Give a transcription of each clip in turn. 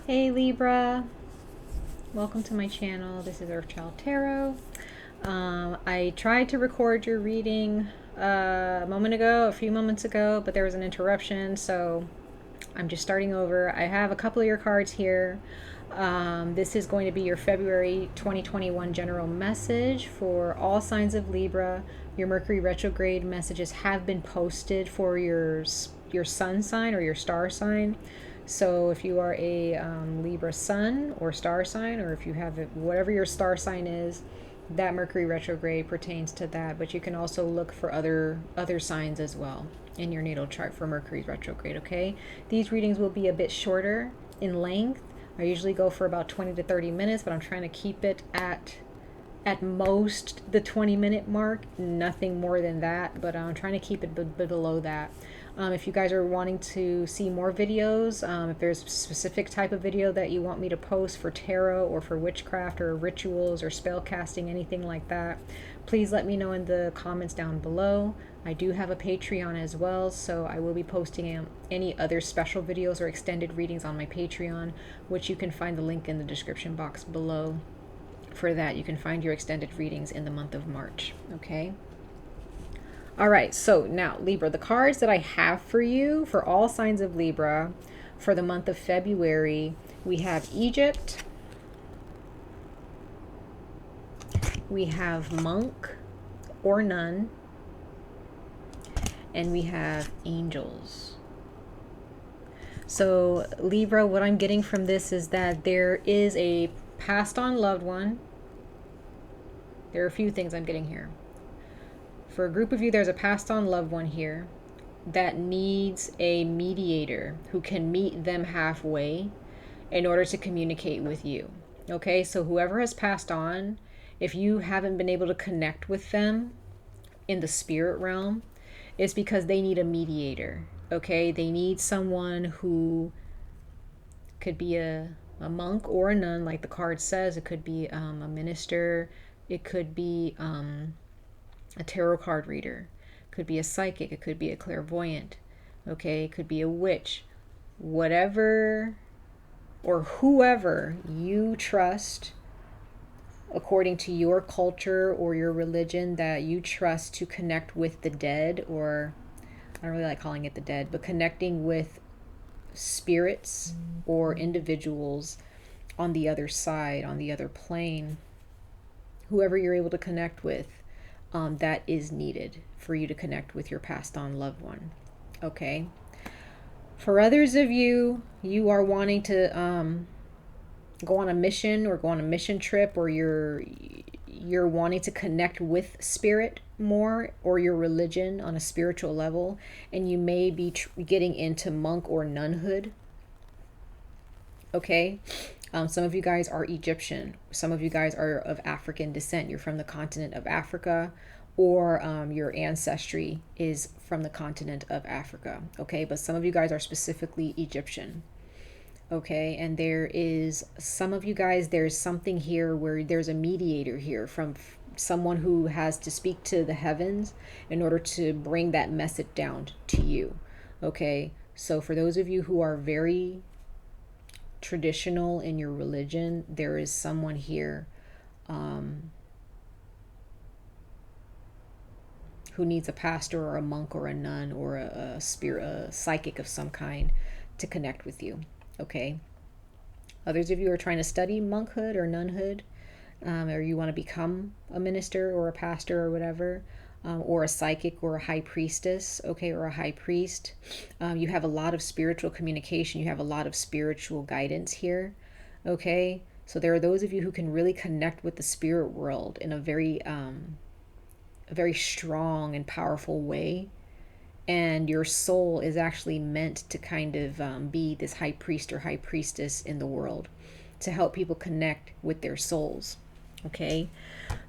Hey Libra, welcome to my channel. This is Earthchild Tarot. I tried to record your reading a few moments ago, but there was an interruption, so I'm just starting over. I have a couple of your cards here. This is going to be your February 2021 general message for all signs of Libra. Your Mercury retrograde messages have been posted for your sun sign or your star sign. So if you are a Libra sun or star sign, or if you have it, whatever your star sign is, that Mercury retrograde pertains to that. But you can also look for other signs as well in your natal chart for Mercury's retrograde. Okay, these readings will be a bit shorter in length. I usually go for about 20 to 30 minutes, but I'm trying to keep it at most the 20-minute mark, nothing more than that, but I'm trying to keep it below that. If you guys are wanting to see more videos, if there's a specific type of video that you want me to post for tarot or for witchcraft or rituals or spell casting, anything like that, please let me know in the comments down below. I do have a Patreon as well, so I will be posting any other special videos or extended readings on my Patreon, which you can find the link in the description box below. For that, you can find your extended readings in the month of March. Okay. All right. So now, Libra, the cards that I have for you for all signs of Libra for the month of February, we have Egypt, we have monk or nun, and we have angels. So Libra, what I'm getting from this is that there is a passed on loved one. There are a few things I'm getting here. For a group of you, there's a passed on loved one here that needs a mediator who can meet them halfway in order to communicate with you. Okay, so whoever has passed on, if you haven't been able to connect with them in the spirit realm, it's because they need a mediator. Okay, they need someone who could be a monk or a nun, like the card says. It could be a minister. It could be a tarot card reader. It could be a psychic. It could be a clairvoyant. Okay, it could be a witch. Whatever or whoever you trust according to your culture or your religion that you trust to connect with the dead, or I don't really like calling it the dead, but connecting with spirits or individuals on the other side, on the other plane, whoever you're able to connect with, that is needed for you to connect with your passed on loved one. Okay. For others of you, you are wanting to go on a mission or go on a mission trip, or you're wanting to connect with spirit more, or your religion on a spiritual level, and you may be getting into monk or nunhood. Okay. Some of you guys are Egyptian. Some of you guys are of African descent. You're from the continent of Africa, or your ancestry is from the continent of Africa. Okay, but some of you guys are specifically Egyptian. Okay, and there is some of you guys, there's something here where there's a mediator here from someone who has to speak to the heavens in order to bring that message down to you. Okay, so for those of you who are very traditional in your religion, there is someone here who needs a pastor or a monk or a nun or a spirit, a psychic of some kind to connect with you. Okay. Others of you are trying to study monkhood or nunhood, or you want to become a minister or a pastor or whatever, or a psychic or a high priestess, okay, or a high priest. You have a lot of spiritual communication. You have a lot of spiritual guidance here, okay? So there are those of you who can really connect with the spirit world in a very strong and powerful way. And your soul is actually meant to kind of be this high priest or high priestess in the world to help people connect with their souls. Okay.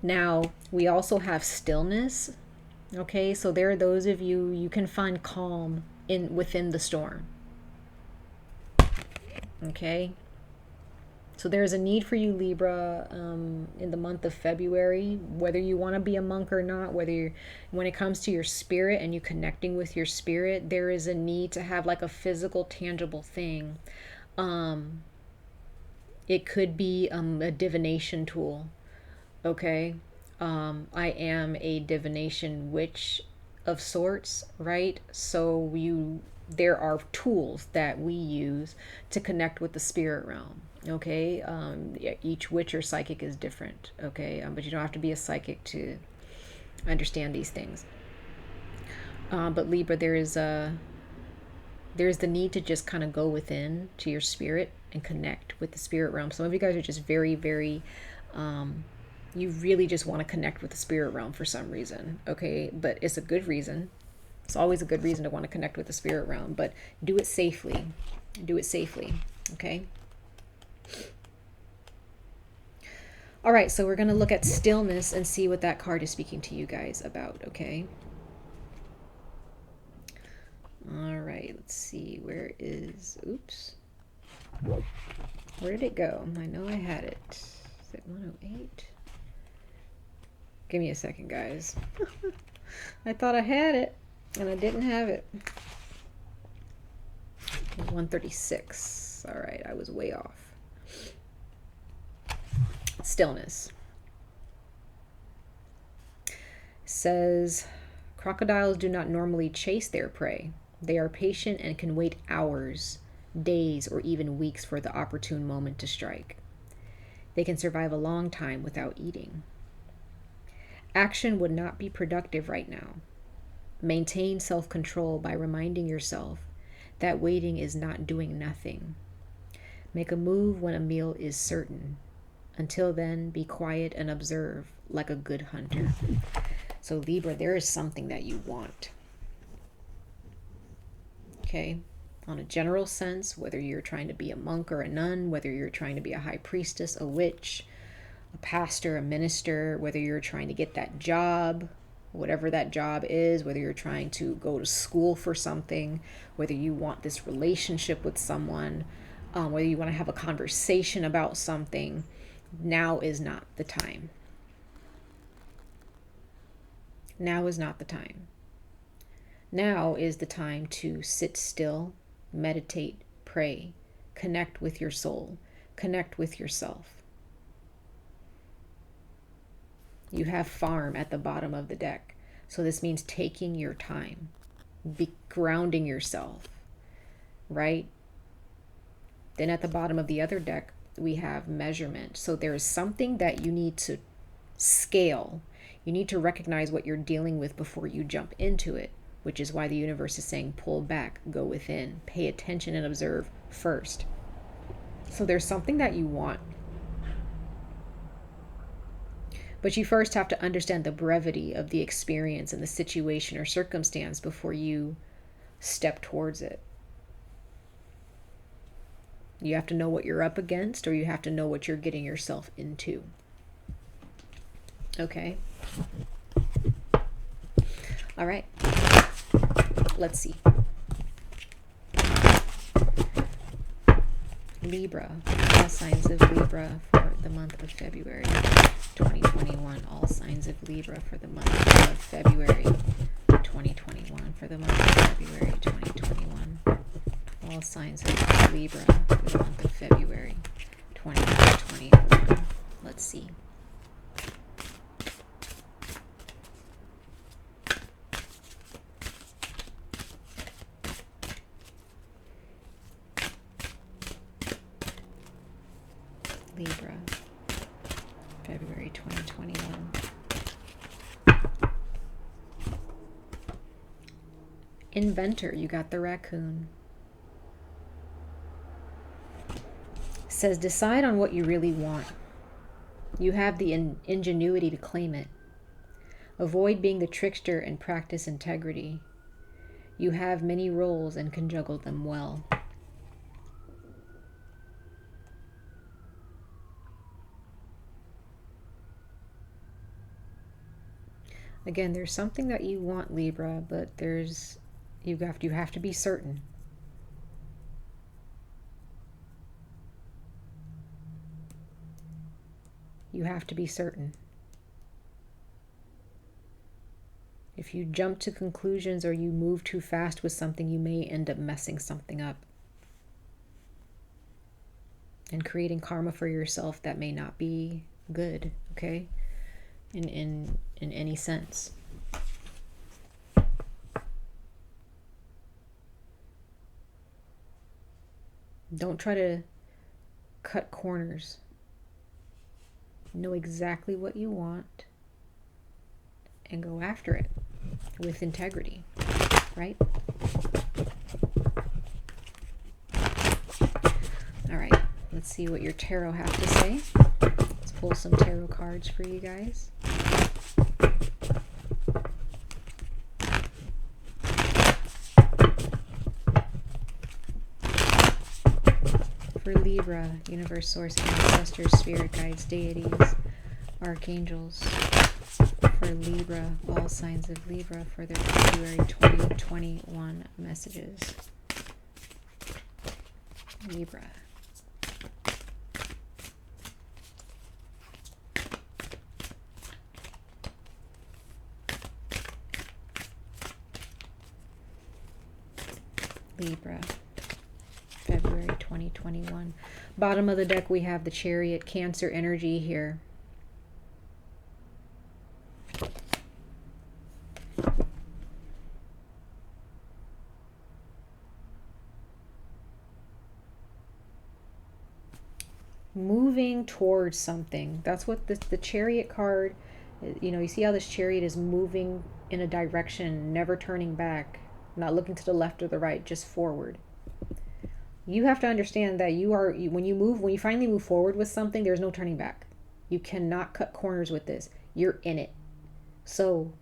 Now, we also have stillness. Okay. So there are those of you, you can find calm within the storm. Okay. So there's a need for you, Libra, in the month of February, whether you want to be a monk or not, when it comes to your spirit and you connecting with your spirit, there is a need to have like a physical, tangible thing It could be a divination tool. Okay. I am a divination witch of sorts, right? So there are tools that we use to connect with the spirit realm. Okay. Each witch or psychic is different. Okay. But you don't have to be a psychic to understand these things. But Libra, there's the need to just kind of go within to your spirit and connect with the spirit realm. Some of you guys are just very, very, you really just want to connect with the spirit realm for some reason. Okay. But it's a good reason. It's always a good reason to want to connect with the spirit realm, but do it safely. Do it safely. Okay. All right. So we're going to look at stillness and see what that card is speaking to you guys about. Okay. All right, let's see. Where is, oops. Where did it go? I know I had it. Is it 108? Give me a second, guys. I thought I had it, and I didn't have it. 136. All right, I was way off. Stillness. It says, crocodiles do not normally chase their prey. They are patient and can wait hours, days, or even weeks for the opportune moment to strike. They can survive a long time without eating. Action would not be productive right now. Maintain self-control by reminding yourself that waiting is not doing nothing. Make a move when a meal is certain. Until then, be quiet and observe like a good hunter. So Libra, there is something that you want. Okay, on a general sense, whether you're trying to be a monk or a nun, whether you're trying to be a high priestess, a witch, a pastor, a minister, whether you're trying to get that job, whatever that job is, whether you're trying to go to school for something, whether you want this relationship with someone, whether you want to have a conversation about something, now is not the time. Now is not the time. Now is the time to sit still, meditate, pray, connect with your soul, connect with yourself. You have farm at the bottom of the deck. So this means taking your time, grounding yourself, right? Then at the bottom of the other deck, we have measurement. So there is something that you need to scale. You need to recognize what you're dealing with before you jump into it, which is why the universe is saying pull back, go within, pay attention and observe first. So there's something that you want. But you first have to understand the brevity of the experience and the situation or circumstance before you step towards it. You have to know what you're up against, or you have to know what you're getting yourself into. Okay. All right. Let's see. Libra. All signs of Libra for the month of February 2021. All signs of Libra for the month of February 2021. For the month of February 2021. All signs of Libra for the month of February 2021. Let's see. Libra, February 2021. Inventor, you got the raccoon. Says decide on what you really want. You have the ingenuity to claim it. Avoid being the trickster and practice integrity. You have many roles and can juggle them well. Again, there's something that you want, Libra, but you have to be certain. You have to be certain. If you jump to conclusions or you move too fast with something, you may end up messing something up. and creating karma for yourself that may not be good, okay? In any sense. Don't try to cut corners. Know exactly what you want and go after it with integrity, right? All right, let's see what your tarot have to say. Let's pull some tarot cards for you guys. For Libra, universe, source, ancestors, spirit guides, deities, archangels. For Libra, all signs of Libra for their February 2021 messages. Libra. Libra, February 2021. Bottom of the deck, we have the Chariot, Cancer energy here. Moving towards something. That's what the Chariot card, you know, you see how this Chariot is moving in a direction, never turning back, not looking to the left or the right, just forward. You have to understand that when you finally move forward with something, there's no turning back. You cannot cut corners with this. You're in it. So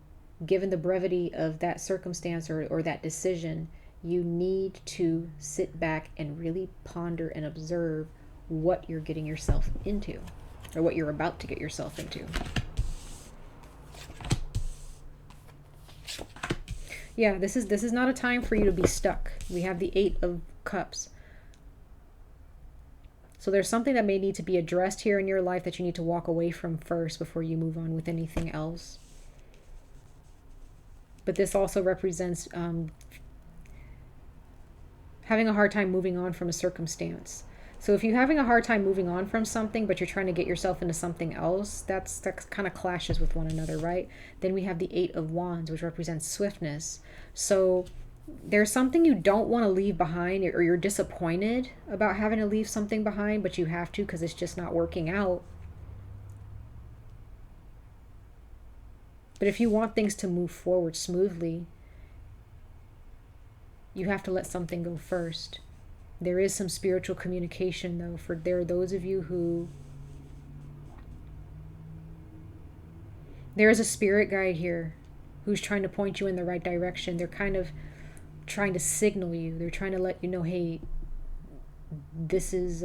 given the brevity of that circumstance or that decision, you need to sit back and really ponder and observe what you're getting yourself into, or what you're about to get yourself into. Yeah, this is not a time for you to be stuck. We have the 8 of Cups. So there's something that may need to be addressed here in your life that you need to walk away from first before you move on with anything else. But this also represents having a hard time moving on from a circumstance. So if you're having a hard time moving on from something, but you're trying to get yourself into something else, that kind of clashes with one another, right? Then we have the 8 of Wands, which represents swiftness. So there's something you don't want to leave behind, or you're disappointed about having to leave something behind, but you have to because it's just not working out. But if you want things to move forward smoothly, you have to let something go first. There is some spiritual communication, though, for there are those of you who... There is a spirit guide here who's trying to point you in the right direction. They're kind of trying to signal you. They're trying to let you know, hey, this is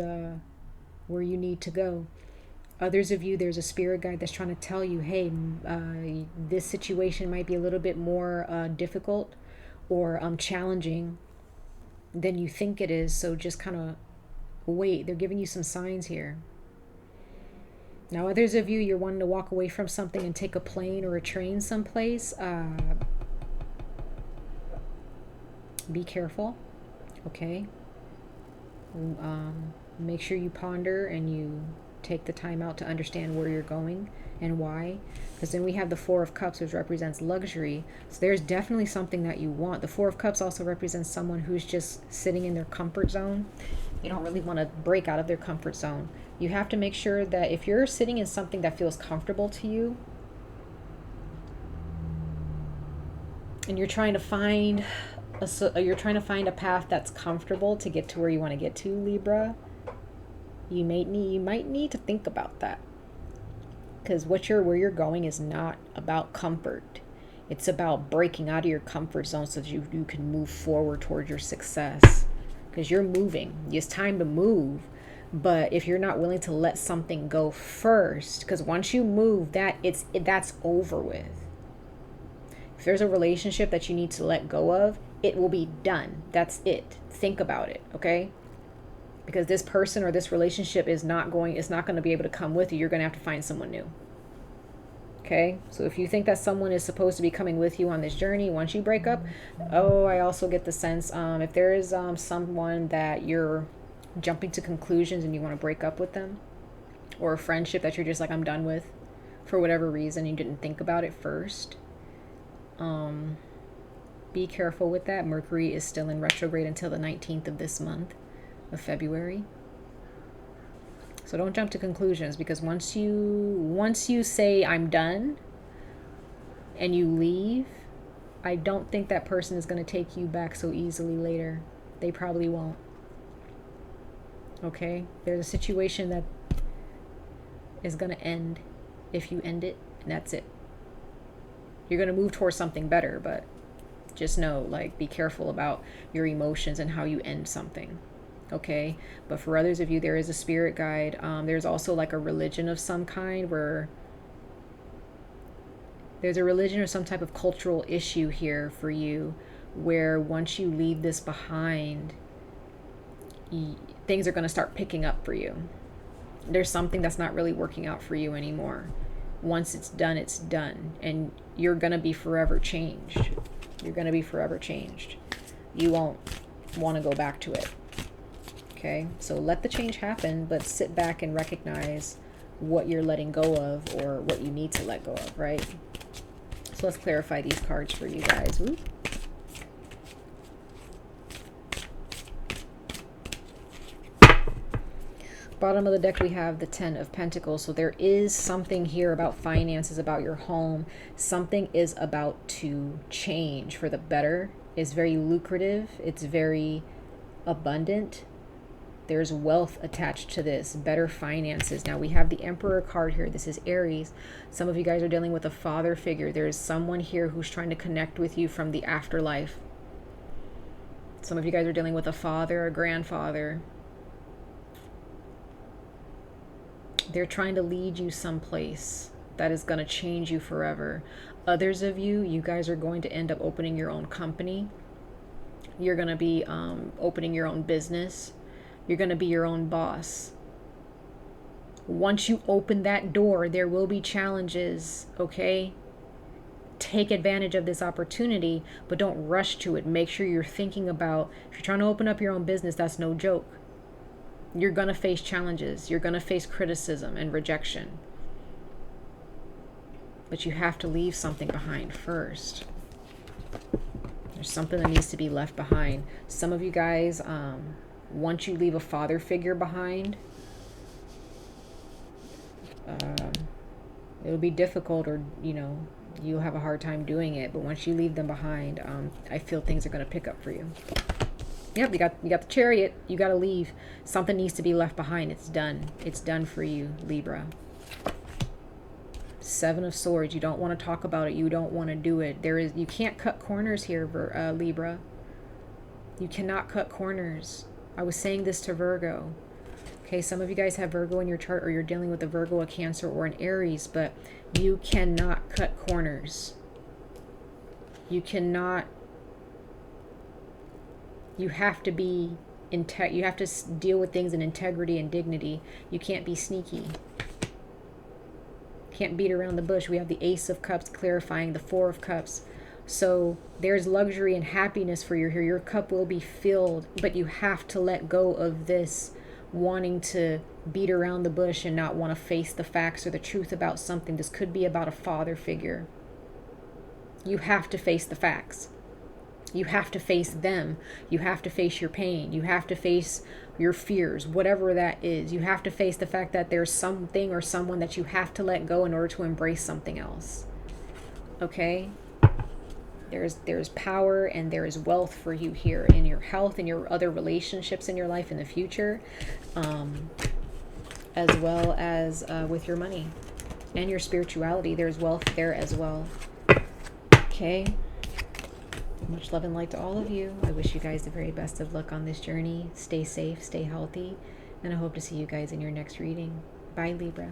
where you need to go. Others of you, there's a spirit guide that's trying to tell you, hey, this situation might be a little bit more difficult or challenging than you think it is, so just kind of wait. They're giving you some signs here. Now, others of you, you're wanting to walk away from something and take a plane or a train someplace. Be careful, okay? Make sure you ponder and you take the time out to understand where you're going and why. Because then we have the 4 of Cups, which represents luxury. So there's definitely something that you want. The 4 of Cups also represents someone who's just sitting in their comfort zone. They don't really want to break out of their comfort zone. You have to make sure that if you're sitting in something that feels comfortable to you, and you're trying to find a path that's comfortable to get to where you want to get to, Libra, you might need to think about that. Because where you're going is not about comfort. It's about breaking out of your comfort zone so that you can move forward towards your success. Because you're moving. It's time to move. But if you're not willing to let something go first, because once you move, that's over with. If there's a relationship that you need to let go of, it will be done. That's it. Think about it, okay? Because this person or this relationship is not going to be able to come with you. You're going to have to find someone new. Okay? So if you think that someone is supposed to be coming with you on this journey, once you break up, I also get the sense, if there is someone that you're jumping to conclusions and you want to break up with them, or a friendship that you're just like, I'm done with for whatever reason, you didn't think about it first. Be careful with that. Mercury is still in retrograde until the 19th of this month of February. So don't jump to conclusions, because once you say I'm done and you leave, I don't think that person is going to take you back so easily later. They probably won't. Okay? There's a situation that is going to end if you end it, and that's it. You're going to move towards something better, but just know, like, be careful about your emotions and how you end something. Okay? But for others of you, there is a spirit guide. There's also like a religion of some kind, where there's a religion or some type of cultural issue here for you, where once you leave this behind, things are going to start picking up for you. There's something that's not really working out for you anymore. Once it's done, it's done. And you're going to be forever changed. You're going to be forever changed. You won't want to go back to it. Okay? So let the change happen, but sit back and recognize what you're letting go of, or what you need to let go of, right? So let's clarify these cards for you guys. Ooh. Bottom of the deck, we have the 10 of Pentacles. So there is something here about finances, about your home. Something is about to change for the better. It's very lucrative. It's very abundant. There's wealth attached to this, better finances. Now we have the Emperor card here. This is Aries. Some of you guys are dealing with a father figure. There's someone here who's trying to connect with you from the afterlife. Some of you guys are dealing with a father, a grandfather. They're trying to lead you someplace that is going to change you forever. Others of you, you guys are going to end up opening your own company. You're going to be opening your own business. You're going to be your own boss. Once you open that door, there will be challenges, okay? Take advantage of this opportunity, but don't rush to it. Make sure you're thinking about, if you're trying to open up your own business, that's no joke. You're going to face challenges. You're going to face criticism and rejection. But you have to leave something behind first. There's something that needs to be left behind. Some of you guys, once you leave a father figure behind, it'll be difficult, or, you know, you'll have a hard time doing it. But once you leave them behind, I feel things are going to pick up for you. Yep, you got the Chariot. You got to leave. Something needs to be left behind. It's done. It's done for you, Libra. 7 of Swords. You don't want to talk about it. You don't want to do it. You can't cut corners here, Libra. You cannot cut corners. I was saying this to Virgo. Okay, some of you guys have Virgo in your chart, or you're dealing with a Virgo, a Cancer, or an Aries, but you cannot cut corners. You cannot. You have to be you have to deal with things in integrity and dignity. You can't be sneaky. Can't beat around the bush. We have the Ace of Cups clarifying the 4 of Cups. So there's luxury and happiness for you here. Your cup will be filled, but you have to let go of this wanting to beat around the bush and not want to face the facts or the truth about something. This could be about a father figure. You have to face the facts. You have to face them. You have to face your pain. You have to face your fears, whatever that is. You have to face the fact that there's something or someone that you have to let go in order to embrace something else. Okay? There's power and there is wealth for you here in your health and your other relationships in your life in the future, as well as with your money and your spirituality. There's wealth there as well. Okay? Much love and light to all of you. I wish you guys the very best of luck on this journey. Stay safe, stay healthy, and I hope to see you guys in your next reading. Bye, Libra.